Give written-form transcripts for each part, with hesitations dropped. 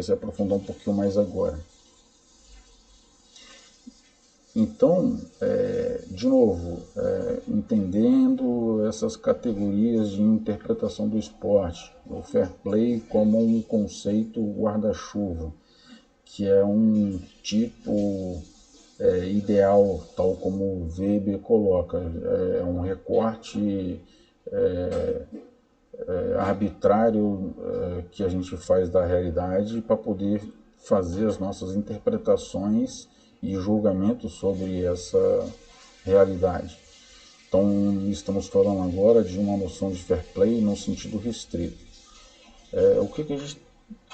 se aprofundar um pouquinho mais agora. Então, de novo, entendendo essas categorias de interpretação do esporte, o fair play como um conceito guarda-chuva, que é um tipo ideal, tal como o Weber coloca, é um recorte arbitrário que a gente faz da realidade para poder fazer as nossas interpretações e julgamentos sobre essa realidade. Então, estamos falando agora de uma noção de fair play no sentido restrito. O que a gente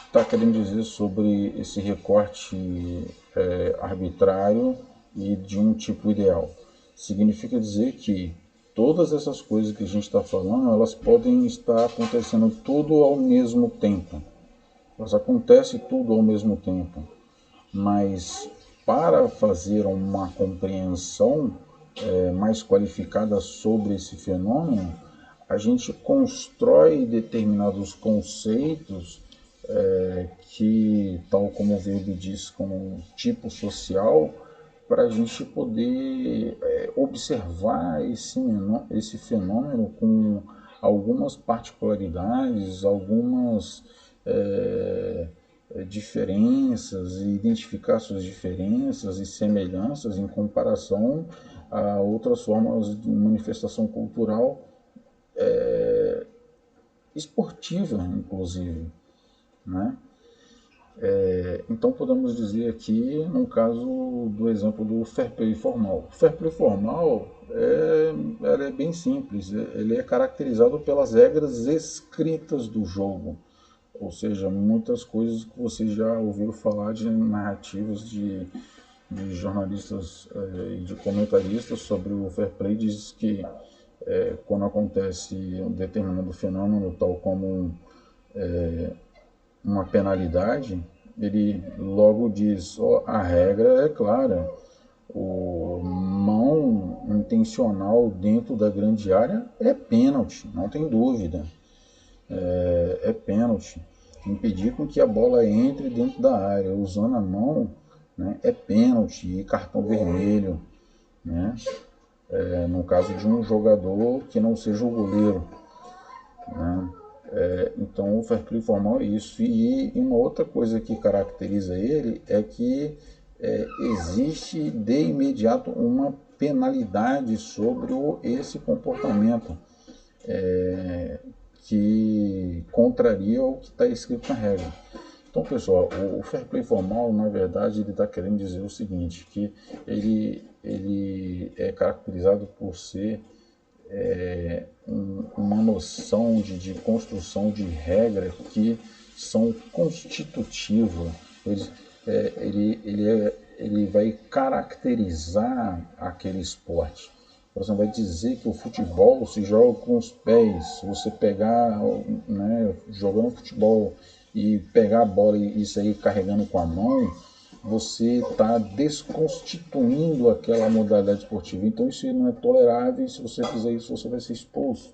está querendo dizer sobre esse recorte arbitrário e de um tipo ideal? Significa dizer que todas essas coisas que a gente está falando, elas podem estar acontecendo tudo ao mesmo tempo. Elas acontecem tudo ao mesmo tempo. Mas para fazer uma compreensão mais qualificada sobre esse fenômeno, a gente constrói determinados conceitos que, tal como o Weber diz, como tipo social, para a gente poder observar esse fenômeno com algumas particularidades, algumas diferenças, e identificar suas diferenças e semelhanças em comparação a outras formas de manifestação cultural esportiva, inclusive, né? Então podemos dizer aqui, no caso do exemplo do fair play formal. O fair play formal é bem simples, ele é caracterizado pelas regras escritas do jogo, ou seja, muitas coisas que vocês já ouviram falar de narrativas de jornalistas e de comentaristas sobre o fair play, diz que quando acontece um determinado fenômeno, tal como uma penalidade, ele logo diz, a regra é clara, o mão intencional dentro da grande área é pênalti, não tem dúvida, é pênalti. Impedir com que a bola entre dentro da área usando a mão, né, é pênalti e cartão vermelho, né, no caso de um jogador que não seja o goleiro, né. Então o fair play formal é isso. E uma outra coisa que caracteriza ele é que existe de imediato uma penalidade sobre esse comportamento que contraria o que está escrito na regra. Então, pessoal, o fair play formal, na verdade, ele está querendo dizer o seguinte, que ele é caracterizado por ser uma noção de construção de regras que são constitutivas. Ele vai caracterizar aquele esporte. Por exemplo, vai dizer que o futebol se joga com os pés. Se você pegar, né, jogando futebol e pegar a bola e sair carregando com a mão, você está desconstituindo aquela modalidade esportiva. Então isso não é tolerável, e se você fizer isso, você vai ser expulso.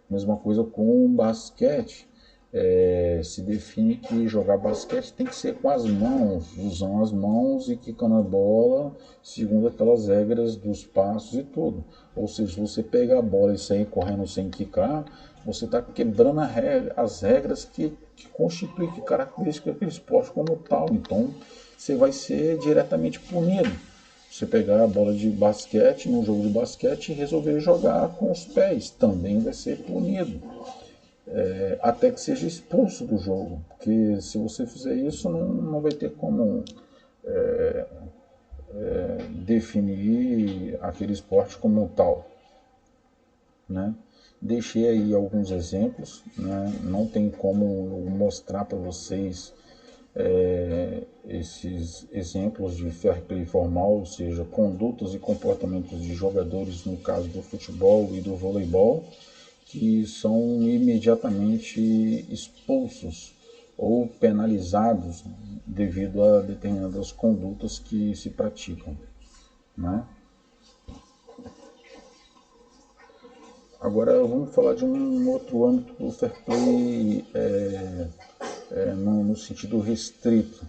Mesma coisa com basquete. Se define que jogar basquete tem que ser com as mãos, usando as mãos e quicando a bola, segundo aquelas regras dos passos e tudo. Ou seja, se você pegar a bola e sair correndo sem quicar, você está quebrando as regras que constituem, que caracterizam aquele esporte como tal. Então, você vai ser diretamente punido. Você pegar a bola de basquete, num jogo de basquete, e resolver jogar com os pés, também vai ser punido. Até que seja expulso do jogo, porque se você fizer isso, não vai ter como definir aquele esporte como tal, né? Deixei aí alguns exemplos, né? Não tem como mostrar para vocês esses exemplos de fair play formal, ou seja, condutas e comportamentos de jogadores, no caso do futebol e do voleibol, que são imediatamente expulsos ou penalizados devido a determinadas condutas que se praticam, né? Agora vamos falar de um outro âmbito do fair play no sentido restrito,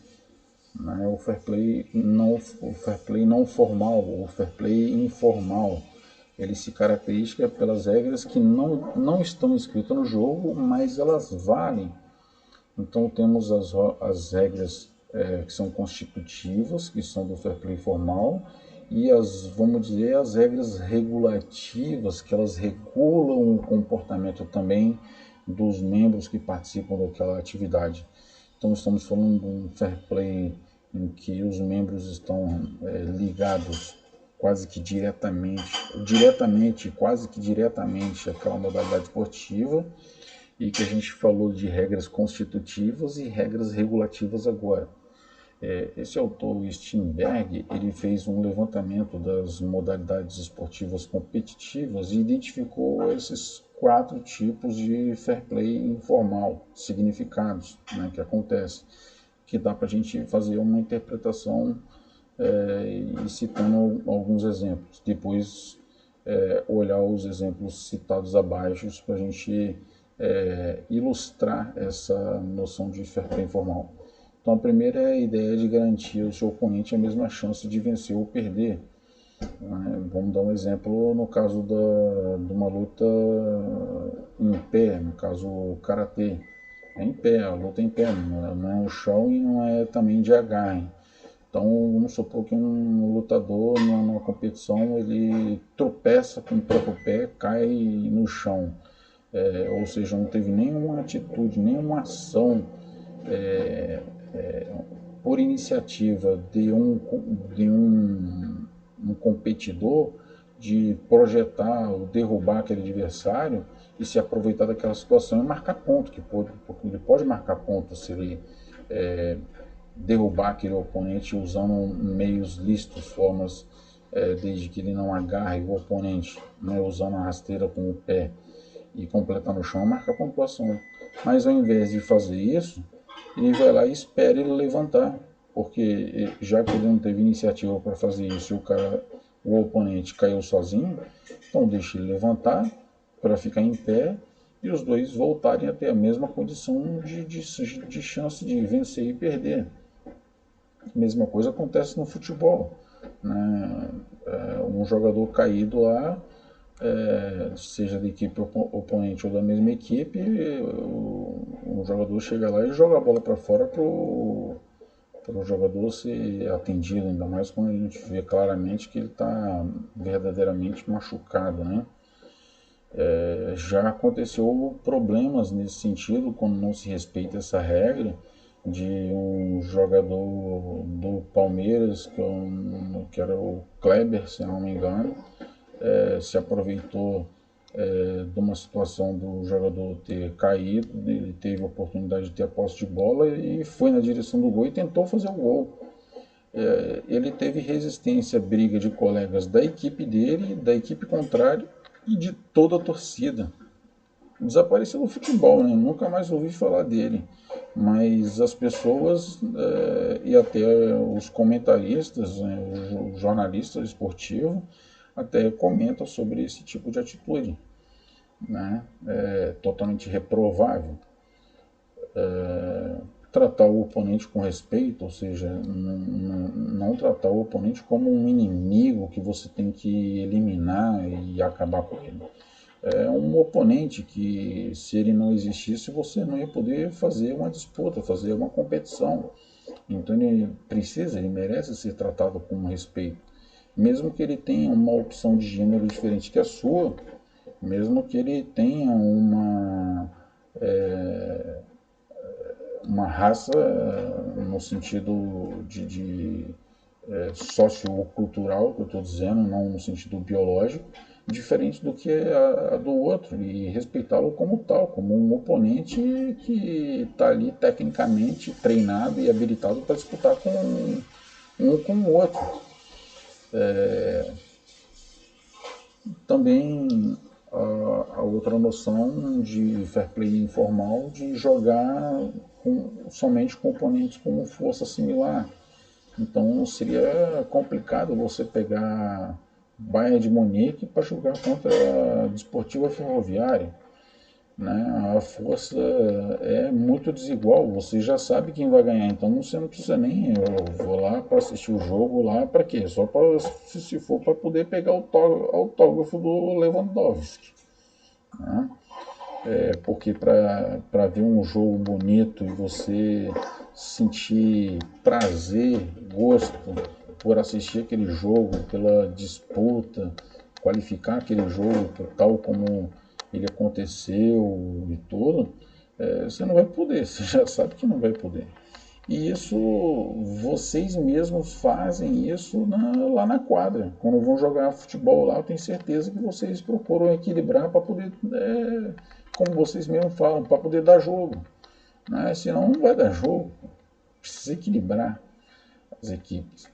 né? O fair play não formal, o fair play informal. Ele se caracteriza pelas regras que não estão escritas no jogo, mas elas valem. Então temos as regras que são constitutivas, que são do fair play formal, e vamos dizer, as regras regulativas, que elas regulam o comportamento também dos membros que participam daquela atividade. Então estamos falando de um fair play em que os membros estão ligados quase que quase que diretamente àquela modalidade esportiva, e que a gente falou de regras constitutivas e regras regulativas agora. Esse autor, Steinberg, ele fez um levantamento das modalidades esportivas competitivas e identificou esses 4 tipos de fair play informal, significados, né, que acontecem, que dá para a gente fazer uma interpretação e citando alguns exemplos. Depois olhar os exemplos citados abaixo para a gente ilustrar essa noção de fair play informal. Então, a primeira é a ideia de garantir ao seu oponente a mesma chance de vencer ou perder. Vamos dar um exemplo no caso de uma luta em pé, no caso o karatê. É em pé, a luta é em pé, não é no chão e não é também de agarre. Então, vamos supor que um lutador numa competição ele tropeça com o próprio pé, cai no chão. Ou seja, não teve nenhuma atitude, nenhuma ação por iniciativa de um competidor de projetar ou derrubar aquele adversário e se aproveitar daquela situação e marcar ponto, porque ele pode marcar ponto se ele derrubar aquele oponente usando meios lícitos, formas, desde que ele não agarre o oponente, né, usando a rasteira com o pé e completar no chão, marca a pontuação. Mas ao invés de fazer isso, ele vai lá e espera ele levantar, porque já que ele não teve iniciativa para fazer isso e o oponente caiu sozinho, então deixa ele levantar para ficar em pé e os dois voltarem a ter a mesma condição de chance de vencer e perder. A mesma coisa acontece no futebol, né? Um jogador caído lá, seja da equipe oponente ou da mesma equipe, o jogador chega lá e joga a bola para fora para o jogador ser atendido, ainda mais quando a gente vê claramente que ele está verdadeiramente machucado, né? Já aconteceu problemas nesse sentido quando não se respeita essa regra, de um jogador do Palmeiras, que era o Kleber, se não me engano, se aproveitou de uma situação do jogador ter caído, ele teve a oportunidade de ter a posse de bola e foi na direção do gol e tentou fazer o gol. Ele teve resistência, briga de colegas da equipe dele, da equipe contrária e de toda a torcida. Desapareceu do futebol, né? Nunca mais ouvi falar dele. Mas as pessoas e até os comentaristas, né, os jornalistas esportivos, até comentam sobre esse tipo de atitude, né? Totalmente reprovável. Tratar o oponente com respeito, ou seja, não tratar o oponente como um inimigo que você tem que eliminar e acabar com ele. É um oponente que, se ele não existisse, você não ia poder fazer uma disputa, fazer uma competição. Então ele merece ser tratado com respeito. Mesmo que ele tenha uma opção de gênero diferente que a sua, mesmo que ele tenha uma raça no sentido de sociocultural, que eu estou dizendo, não no sentido biológico, diferente do que a do outro, e respeitá-lo como tal, como um oponente que está ali tecnicamente treinado e habilitado para disputar com o outro. Também a outra noção de fair play informal, de jogar somente com oponentes com força similar. Então seria complicado você pegar Bayern de Munique para jogar contra a Desportiva Ferroviária. né? A força é muito desigual, você já sabe quem vai ganhar, então você não precisa nem, eu vou lá para assistir o jogo lá para quê? Só para, se for para poder pegar o autógrafo do Lewandowski, né? Porque para ver um jogo bonito e você sentir prazer, gosto por assistir aquele jogo, pela disputa, qualificar aquele jogo tal como ele aconteceu e tudo, você não vai poder, você já sabe que não vai poder. E isso, vocês mesmos fazem isso lá na quadra. Quando vão jogar futebol lá, eu tenho certeza que vocês procuram equilibrar para poder, como vocês mesmos falam, para poder dar jogo, né? Senão não vai dar jogo. Precisa equilibrar as equipes.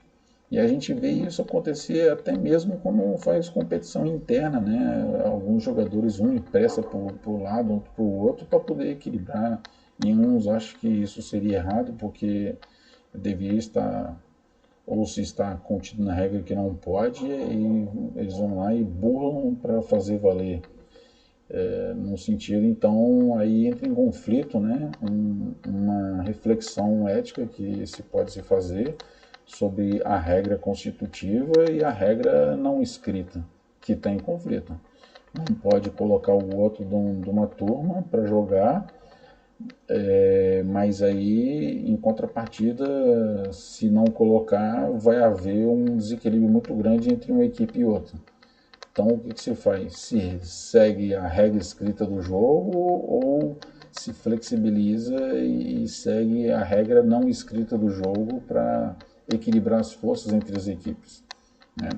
E a gente vê isso acontecer até mesmo quando faz competição interna, né? Alguns jogadores, um empresta para o lado, outro para o outro, para poder equilibrar. E uns acham que isso seria errado, porque deveria estar, ou se está contido na regra que não pode, e eles vão lá e burlam para fazer valer. No sentido, então, aí entra em conflito, né? Uma reflexão ética que se pode se fazer sobre a regra constitutiva e a regra não escrita, que está em conflito. Não pode colocar o outro de uma turma para jogar, mas aí, em contrapartida, se não colocar, vai haver um desequilíbrio muito grande entre uma equipe e outra. Então, o que se faz? Se segue a regra escrita do jogo ou se flexibiliza e segue a regra não escrita do jogo para equilibrar as forças entre as equipes, né?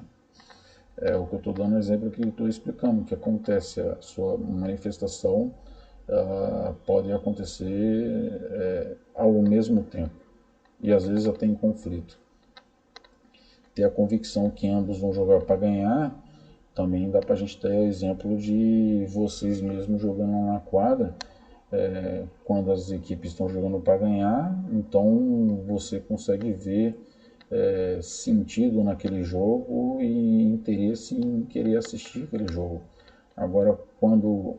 É o que eu estou dando exemplo que estou explicando, que acontece a sua manifestação pode acontecer ao mesmo tempo e às vezes até em conflito. Ter a convicção que ambos vão jogar para ganhar, também dá para a gente ter o exemplo de vocês mesmos jogando na quadra, quando as equipes estão jogando para ganhar, então você consegue ver sentido naquele jogo e interesse em querer assistir aquele jogo. Agora, quando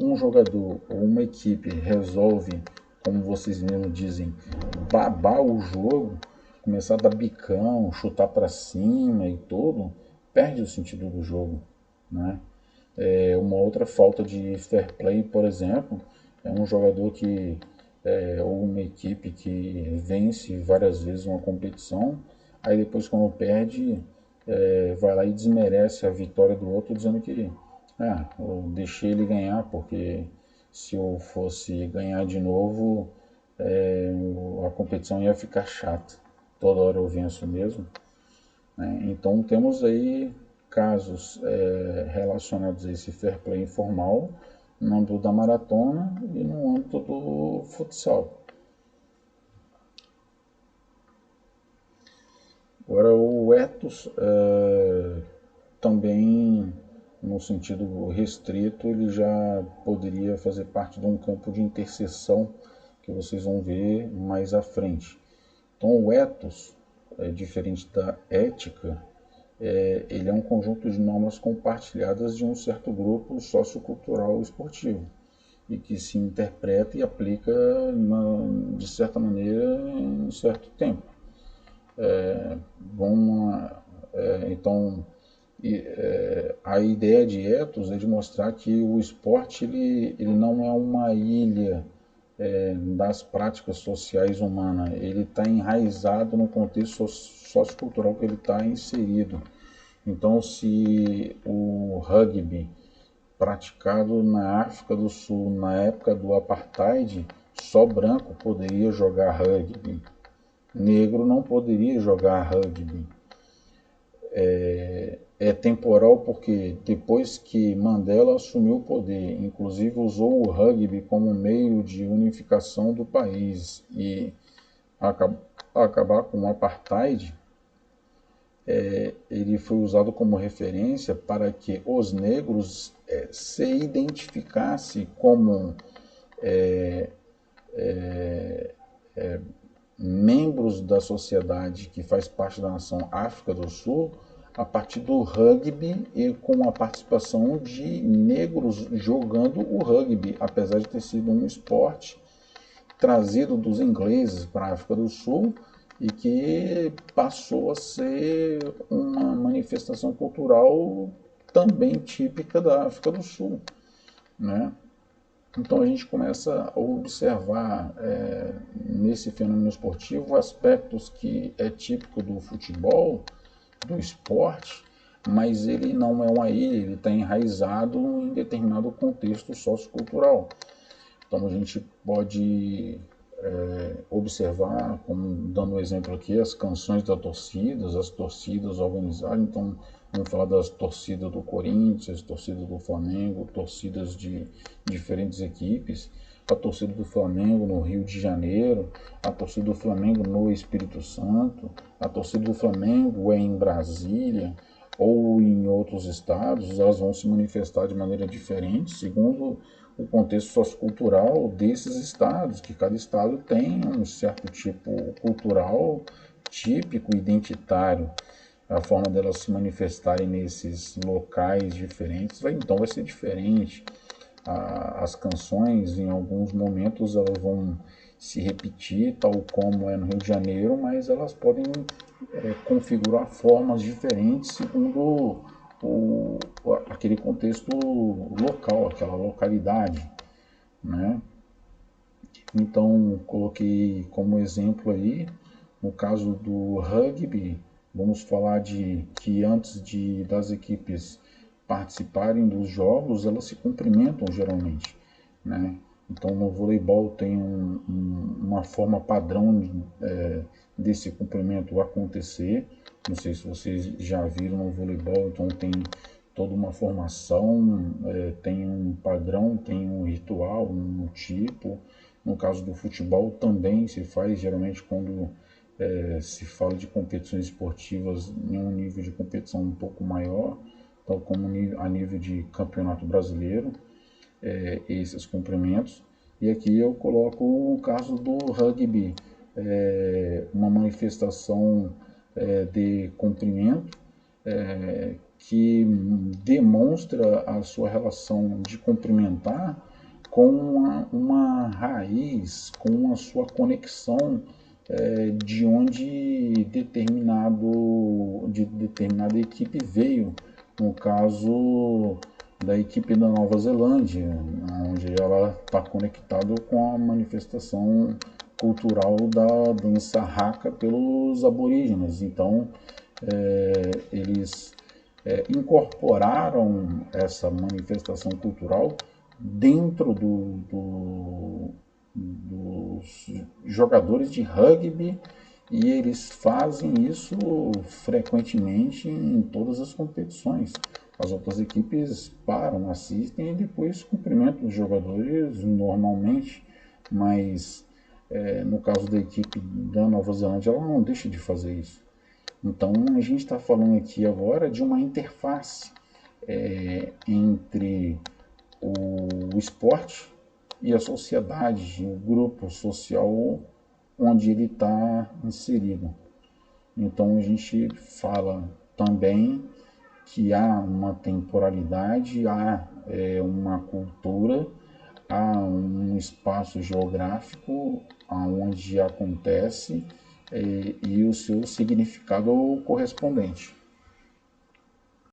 um jogador ou uma equipe resolve, como vocês mesmos dizem, babar o jogo, começar a dar bicão, chutar para cima e tudo, perde o sentido do jogo, né? Uma outra falta de fair play, por exemplo, é um jogador que ou uma equipe que vence várias vezes uma competição, aí depois quando perde, vai lá e desmerece a vitória do outro, dizendo que eu deixei ele ganhar porque se eu fosse ganhar de novo, a competição ia ficar chata. Toda hora eu venço mesmo, né? Então temos aí casos relacionados a esse fair play informal no âmbito da maratona e no âmbito do futsal. Agora o ethos também, no sentido restrito, ele já poderia fazer parte de um campo de interseção que vocês vão ver mais à frente. Então o ethos, diferente da ética, ele é um conjunto de normas compartilhadas de um certo grupo sociocultural esportivo e que se interpreta e aplica de certa maneira em um certo tempo. Então, a ideia de ethos é de mostrar que o esporte ele não é uma ilha das práticas sociais humanas, ele está enraizado no contexto sociocultural que ele está inserido. Então, se o rugby praticado na África do Sul na época do apartheid, só branco poderia jogar rugby, negro não poderia jogar rugby. É temporal porque depois que Mandela assumiu o poder, inclusive usou o rugby como meio de unificação do país e acabar com o apartheid, ele foi usado como referência para que os negros se identificassem como membros da sociedade que faz parte da nação África do Sul a partir do rugby e com a participação de negros jogando o rugby, apesar de ter sido um esporte trazido dos ingleses para a África do Sul e que passou a ser uma manifestação cultural também típica da África do Sul, né? Então a gente começa a observar nesse fenômeno esportivo aspectos que é típico do futebol, do esporte, mas ele não é uma ilha, ele está enraizado em determinado contexto sociocultural. Então a gente pode observar, como dando um exemplo aqui, as canções das torcidas, as torcidas organizadas. Então vamos falar das torcidas do Corinthians, torcidas do Flamengo, torcidas de diferentes equipes. A torcida do Flamengo no Rio de Janeiro, a torcida do Flamengo no Espírito Santo, a torcida do Flamengo em Brasília ou em outros estados, elas vão se manifestar de maneira diferente, segundo o contexto sociocultural desses estados, que cada estado tem um certo tipo cultural típico, identitário. A forma delas se manifestarem nesses locais diferentes então vai ser diferente. As canções, em alguns momentos, elas vão se repetir, tal como é no Rio de Janeiro, mas elas podem configurar formas diferentes segundo aquele contexto local, aquela localidade, né? Então, coloquei como exemplo aí, no caso do rugby, vamos falar de que antes das equipes participarem dos jogos, elas se cumprimentam geralmente, né? Então, no voleibol tem uma forma padrão desse cumprimento acontecer. Não sei se vocês já viram no voleibol, então tem toda uma formação, tem um padrão, tem um ritual, um tipo. No caso do futebol também se faz, geralmente quando se fala de competições esportivas em um nível de competição um pouco maior, tal como a nível de campeonato brasileiro, esses cumprimentos. E aqui eu coloco o caso do rugby, uma manifestação de cumprimento que demonstra a sua relação de cumprimentar com uma raiz, com a sua conexão de onde determinada equipe veio, no caso da equipe da Nova Zelândia, onde ela está conectada com a manifestação cultural da dança haka pelos aborígenes. Então, eles incorporaram essa manifestação cultural dentro dos jogadores de rugby e eles fazem isso frequentemente em todas as competições. As outras equipes param, assistem e depois cumprimentam os jogadores normalmente, mas no caso da equipe da Nova Zelândia, ela não deixa de fazer isso. Então a gente está falando aqui agora de uma interface entre o esporte e a sociedade, o grupo social onde ele está inserido. Então a gente fala também que há uma temporalidade, há uma cultura, há um espaço geográfico onde acontece e o seu significado correspondente.